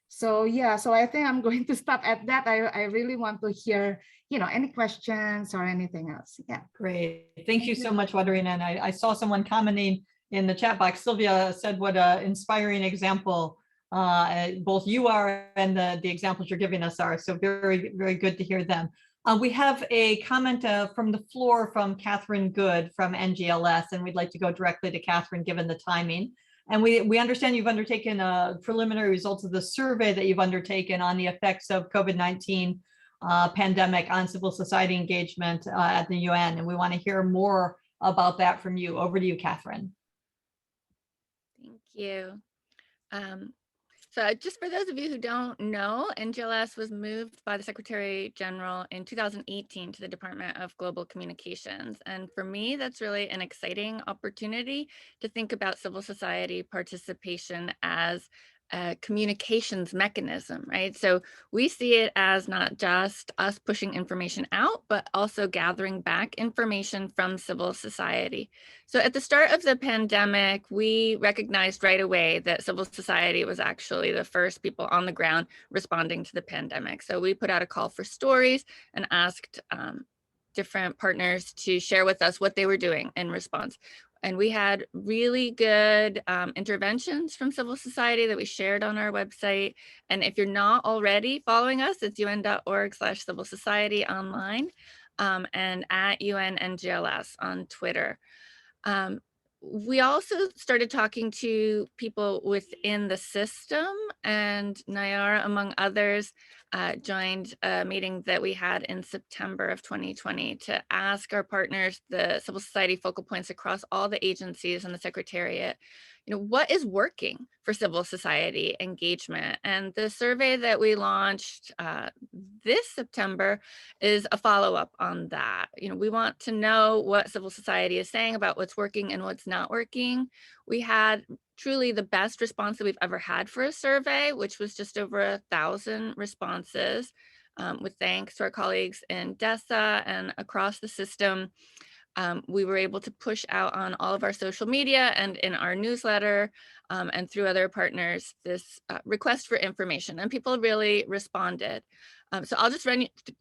So yeah, so I think I'm going to stop at that. I really want to hear, any questions or anything else. Yeah. Great. Thank you so much, Rodrigo. And I saw someone commenting in the chat box. Sylvia said what an inspiring example both you are and the examples you're giving us are. So very, very good to hear them. We have a comment from the floor from Catherine Good from NGLS, and we'd like to go directly to Catherine given the timing. And we understand you've undertaken preliminary results of the survey that you've undertaken on the effects of COVID-19 pandemic on civil society engagement at the UN. And we want to hear more about that from you. Over to you, Catherine. Thank you. So just for those of you who don't know, NGLS was moved by the Secretary General in 2018 to the Department of Global Communications. And for me, that's really an exciting opportunity to think about civil society participation as a communications mechanism, right? So we see it as not just us pushing information out, but also gathering back information from civil society. So at the start of the pandemic, we recognized right away that civil society was actually the first people on the ground responding to the pandemic. So we put out a call for stories and asked different partners to share with us what they were doing in response. And we had really good interventions from civil society that we shared on our website. And if you're not already following us, it's un.org/civil society online and at UNNGLS on Twitter. We also started talking to people within the system, and Nayara, among others, joined a meeting that we had in September of 2020 to ask our partners, the civil society focal points across all the agencies and the Secretariat, what is working for civil society engagement? And the survey that we launched this September is a follow-up on that. We want to know what civil society is saying about what's working and what's not working. We had truly the best response that we've ever had for a survey, which was just over 1,000 responses, with thanks to our colleagues in DESA and across the system. We were able to push out on all of our social media and in our newsletter and through other partners this request for information, and people really responded. So I'll just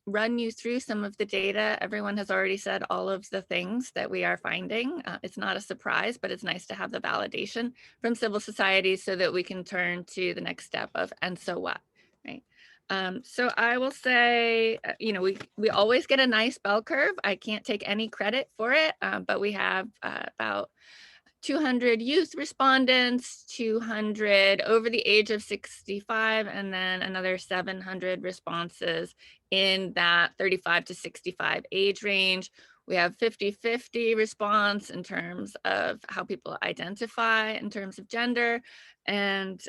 run you through some of the data. Everyone has already said all of the things that we are finding. It's not a surprise, but it's nice to have the validation from civil society so that we can turn to the next step of, and so what, right? So I will say, we always get a nice bell curve. I can't take any credit for it, but we have about 200 youth respondents, 200 over the age of 65, and then another 700 responses in that 35 to 65 age range. We have 50-50 response in terms of how people identify in terms of gender, and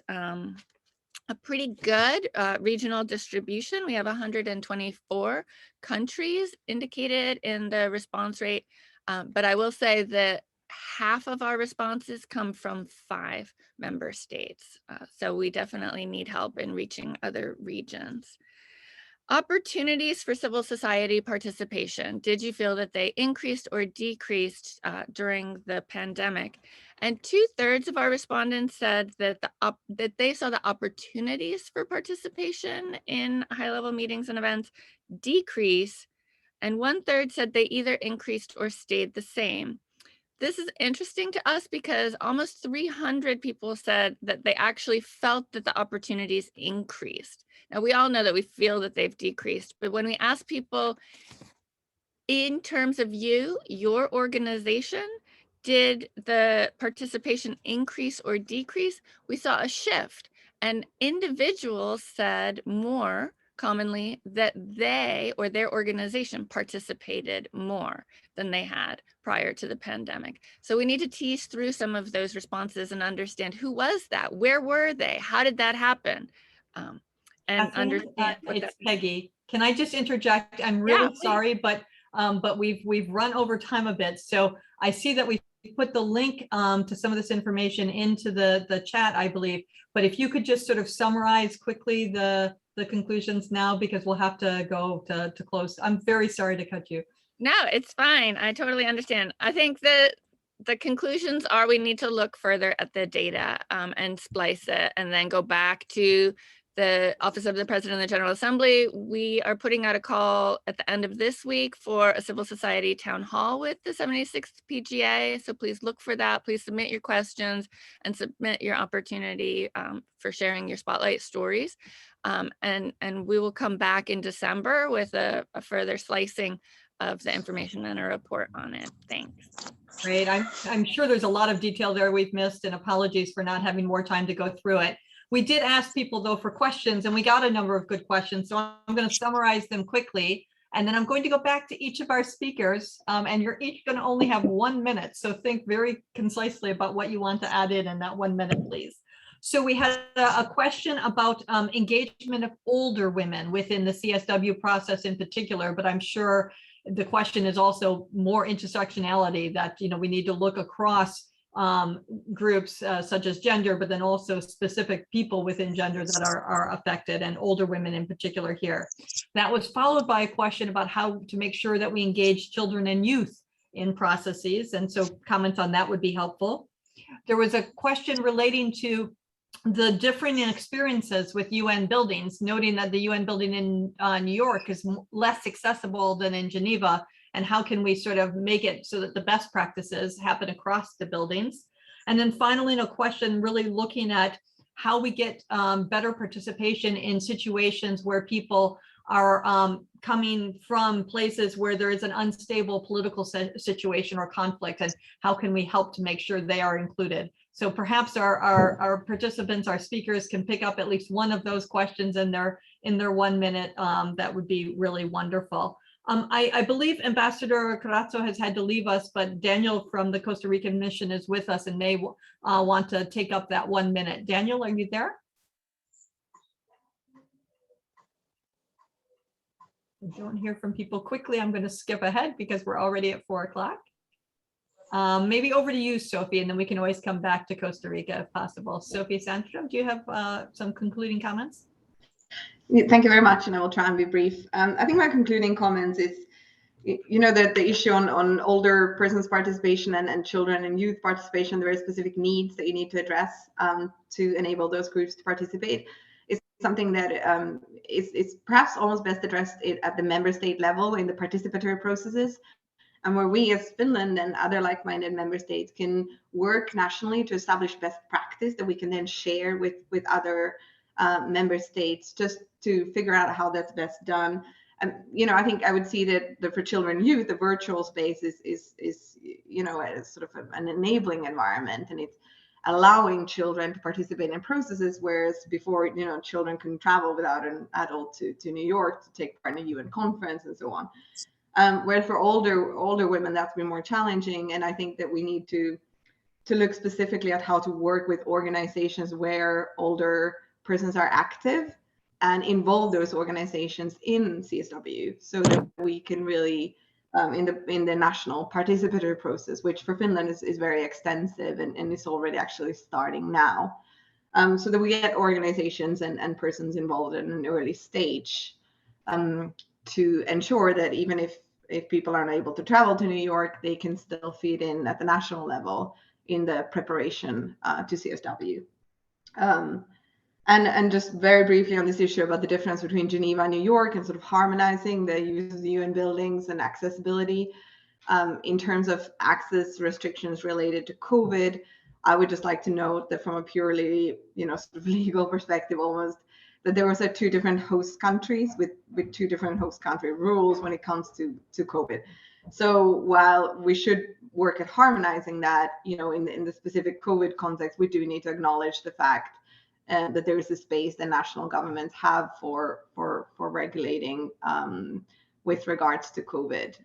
a pretty good regional distribution. We have 124 countries indicated in the response rate, but I will say that half of our responses come from 5 member states. So we definitely need help in reaching other regions. Opportunities for civil society participation. Did you feel that they increased or decreased during the pandemic? And 2/3 of our respondents said that that they saw the opportunities for participation in high-level meetings and events decrease, and 1/3 said they either increased or stayed the same. This is interesting to us because almost 300 people said that they actually felt that the opportunities increased. Now, we all know that we feel that they've decreased, but when we ask people in terms of your organization, did the participation increase or decrease? We saw a shift, and individuals said more commonly that they or their organization participated more than they had prior to the pandemic. So we need to tease through some of those responses and understand who was that, where were they, how did that happen, and understand. It's Peggy. Can I just interject? I'm really sorry, but we've run over time a bit. So I see that we put the link to some of this information into the chat, I believe. But if you could just sort of summarize quickly the conclusions now, because we'll have to go to close. I'm very sorry to cut you. No, it's fine. I totally understand. I think that the conclusions are we need to look further at the data and splice it, and then go back to the Office of the President of the General Assembly, we are putting out a call at the end of this week for a civil society town hall with the 76th PGA. So please look for that. Please submit your questions and submit your opportunity for sharing your spotlight stories. And we will come back in December with a further slicing of the information and a report on it. Thanks. Great. I'm sure there's a lot of detail there we've missed, and apologies for not having more time to go through it. We did ask people though for questions, and we got a number of good questions. So I'm going to summarize them quickly, and then I'm going to go back to each of our speakers, and you're each going to only have 1 minute. So think very concisely about what you want to add in that 1 minute, please. So we had a question about engagement of older women within the CSW process in particular, but I'm sure the question is also more intersectionality, that, you know, we need to look across groups such as gender, but then also specific people within gender that are affected, and older women in particular here. That was followed by a question about how to make sure that we engage children and youth in processes. And so comments on that would be helpful. There was a question relating to the differing experiences with UN buildings, noting that the UN building in New York is less accessible than in Geneva, and how can we sort of make it so that the best practices happen across the buildings. And then finally, a question really looking at how we get better participation in situations where people are coming from places where there is an unstable political situation or conflict, and how can we help to make sure they are included. So perhaps our participants, our speakers, can pick up at least one of those questions in their 1 minute. That would be really wonderful. I believe Ambassador Carazo has had to leave us, but Daniel from the Costa Rican mission is with us and may want to take up that 1 minute. Daniel, are you there? I don't hear from people quickly. I'm going to skip ahead because we're already at 4 o'clock. Maybe over to you, Sofie, and then we can always come back to Costa Rica if possible. Sofie Sandström, do you have some concluding comments? Thank you very much, and I will try and be brief. I think my concluding comments is, you know, that the issue on older persons' participation and children and youth participation, the very specific needs that you need to address to enable those groups to participate, is something that is perhaps almost best addressed at the member state level in the participatory processes, and where we as Finland and other like-minded member states can work nationally to establish best practice that we can then share with other member states, just to figure out how that's best done. And you know, I think I would see that for children and youth, the virtual space is you know, as sort of an enabling environment, and it's allowing children to participate in processes, whereas before, you know, children can travel without an adult to New York to take part in a UN conference and so on. Whereas for older women, that's been more challenging, and I think that we need to look specifically at how to work with organizations where older persons are active and involve those organizations in CSW, so that we can really in the national participatory process, which for Finland is very extensive and is already actually starting now, so that we get organizations and persons involved in an early stage, to ensure that even if people aren't able to travel to New York, they can still feed in at the national level in the preparation to CSW. And just very briefly on this issue about the difference between Geneva and New York, and sort of harmonizing the use of the UN buildings and accessibility. In terms of access restrictions related to COVID, I would just like to note that from a purely, you know, sort of legal perspective almost, that there was 2 different host countries with 2 different host country rules when it comes to COVID. So while we should work at harmonizing that, you know, in the specific COVID context, we do need to acknowledge the fact that there is a space that national governments have for regulating with regards to COVID.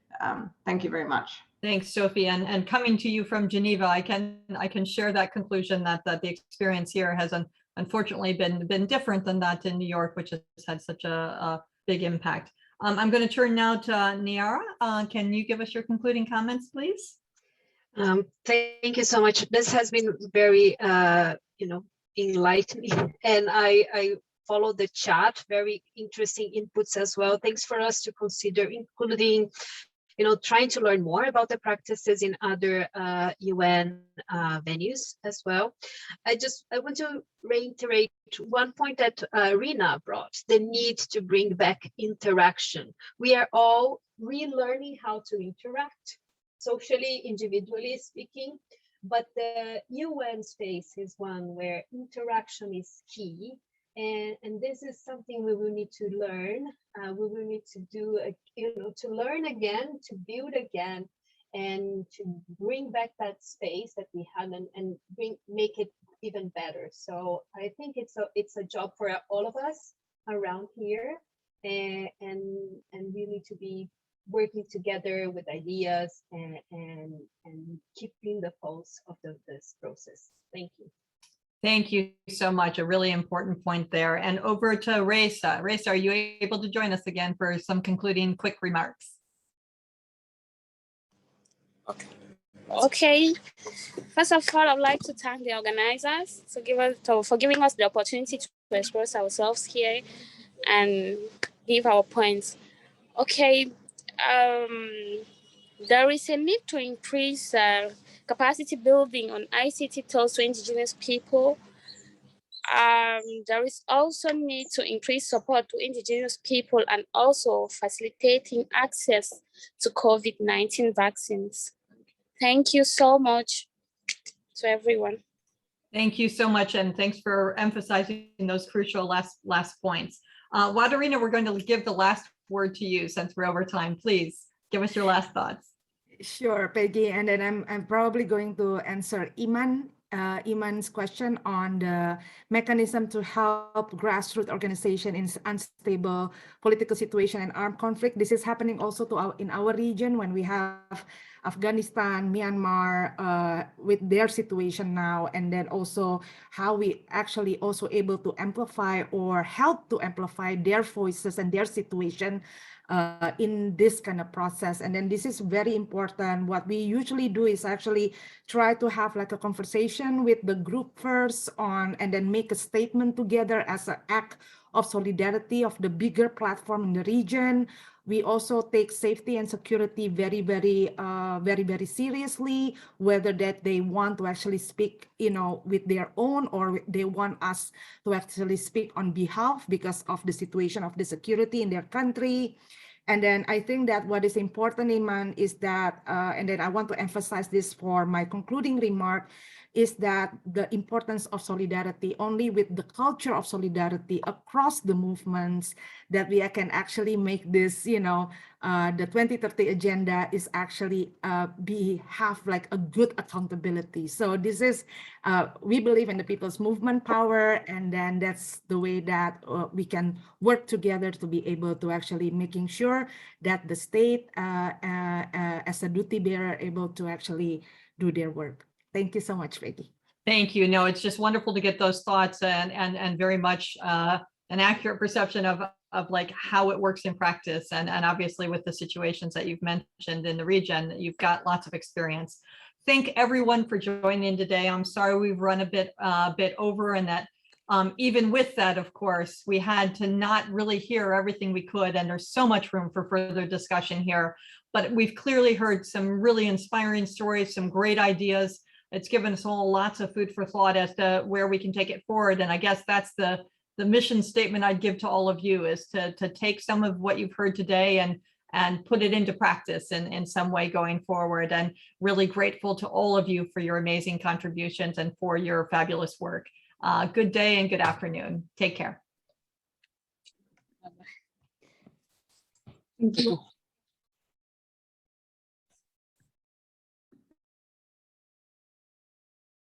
Thank you very much. Thanks, Sofie. And coming to you from Geneva, I can share that conclusion that the experience here has unfortunately been different than that in New York, which has had such a big impact. I'm going to turn now to Niara. Can you give us your concluding comments, please? Thank you so much. This has been very, you know, enlightening, and I followed the chat. Very interesting inputs as well. Thanks for us to consider including trying to learn more about the practices in other UN venues as well. I want to reiterate one point that Rina brought, the need to bring back interaction. We are all relearning how to interact socially, individually speaking, but the UN space is one where interaction is key. And this is something we will need to learn. We will need to do, to learn again, to build again, and to bring back that space that we had and make it even better. So I think it's a job for all of us around here, and we need to be working together with ideas and keeping the pulse of this process. Thank you. Thank you so much. A really important point there. And over to Rica. Rica, are you able to join us again for some concluding quick remarks? Okay. First of all, I'd like to thank the organizers for giving us the opportunity to express ourselves here and give our points. Okay. There is a need to increase capacity building on ICT tools to indigenous people. There is also need to increase support to indigenous people and also facilitating access to COVID-19 vaccines. Thank you so much to everyone. Thank you so much, and thanks for emphasizing those crucial last points. Rodrigo, we're going to give the last word to you since we're over time. Please give us your last thoughts. Sure, Peggy, and then I'm probably going to answer Iman's question on the mechanism to help grassroots organization in unstable political situation and armed conflict. This is happening also in our region when we have Afghanistan, Myanmar with their situation now, and then also how we actually also able to amplify or help to amplify their voices and their situation in this kind of process. And then this is very important. What we usually do is actually try to have like a conversation with the group first and then make a statement together as an act of solidarity of the bigger platform in the region. We also take safety and security very seriously, whether that they want to actually speak, with their own, or they want us to actually speak on behalf because of the situation of the security in their country. And then I think that what is important, Iman, is that, and then I want to emphasize this for my concluding remark, is that the importance of solidarity, only with the culture of solidarity across the movements, that we can actually make this, the 2030 agenda is actually have like a good accountability. So this is, we believe in the people's movement power, and then that's the way that we can work together to be able to actually making sure that the state as a duty bearer able to actually do their work. Thank you so much, Peggy. Thank you. No, it's just wonderful to get those thoughts and very much an accurate perception of like how it works in practice. And obviously with the situations that you've mentioned in the region, you've got lots of experience. Thank everyone for joining today. I'm sorry we've run a bit over, and that even with that, of course, we had to not really hear everything we could, and there's so much room for further discussion here. But we've clearly heard some really inspiring stories, some great ideas. It's given us all lots of food for thought as to where we can take it forward. And I guess that's the mission statement I'd give to all of you, is to take some of what you've heard today and put it into practice in some way going forward. And really grateful to all of you for your amazing contributions and for your fabulous work. Good day and good afternoon. Take care. Thank you.